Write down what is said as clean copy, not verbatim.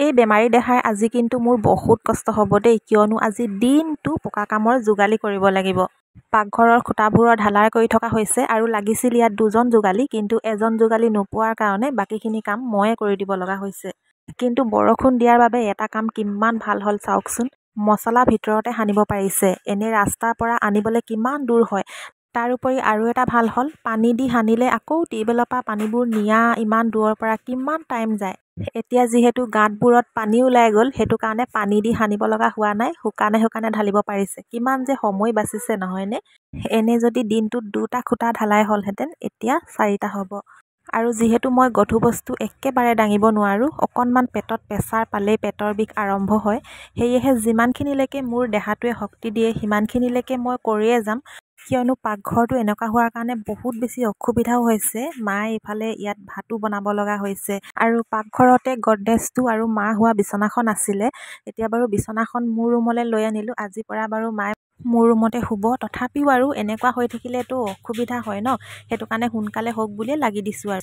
এই বেমাৰী দেখাই আজি কিন্তু মোৰ বহুত কষ্ট হ'ব দেই, কিয়নো আজি দিনটো পকা কামৰ যোগালী কৰিব লাগিব। পাকঘৰৰ খুঁটাবোৰৰ ঢালাই কৰি থকা হৈছে আৰু লাগিছিল ইয়াত দুজন যোগালী, কিন্তু এজন যোগালী নোপোৱাৰ কাৰণে বাকীখিনি কাম ময়ে কৰি দিব লগা হৈছে। কিন্তু বৰষুণ দিয়াৰ বাবে এটা কাম কিমান ভাল হ'ল চাওকচোন। মছলা ভিতৰতে সানিব পাৰিছে, এনে ৰাস্তাৰ পৰা আনিবলৈ কিমান দূৰ হয়। তাৰ উপৰি আৰু এটা ভাল হ'ল, পানী দি সানিলে আকৌ টিউবৱেলৰ পৰা পানীবোৰ নিয়া ইমান দূৰৰ পৰা কিমান টাইম যায়। এতিয়া যিহেতু গাঁতবোৰত পানী ওলাই গ'ল, সেইটো কাৰণে পানী দি সানিব লগা হোৱা নাই, শুকানে শুকানে ঢালিব পাৰিছে। কিমান যে সময় বাচিছে নহয়নে? এনে যদি দিনটোত 2টা খুঁটা ঢালাই হ'লহেঁতেন, এতিয়া 4টা হ'ব। আৰু যিহেতু মই গধুৰ বস্তু একেবাৰে দাঙিব নোৱাৰোঁ, অকণমান পেটত প্ৰেছাৰ পালেই পেটৰ বিষ আৰম্ভ হয়। সেয়েহে যিমানখিনিলৈকে মোৰ দেহাটোৱে শক্তি দিয়ে সিমানখিনিলৈকে মই কৰিয়ে যাম, কিয়নো পাকঘৰটো এনেকুৱা হোৱাৰ কাৰণে বহুত বেছি অসুবিধাও হৈছে। মায়ে ইফালে ইয়াত ভাতো বনাব লগা হৈছে আৰু পাকঘৰতে গডৰেজটো আৰু মা হোৱা বিচনাখন আছিলে। এতিয়া বাৰু বিচনাখন মোৰ ৰুমলৈ লৈ আনিলোঁ। আজিৰ পৰা বাৰু মায়ে মোৰ ৰুমতে শুব। তথাপিও আৰু এনেকুৱা হৈ থাকিলেতো অসুবিধা হয় ন, সেইটো কাৰণে সোনকালে হওক বুলিয়ে লাগি দিছোঁ আৰু।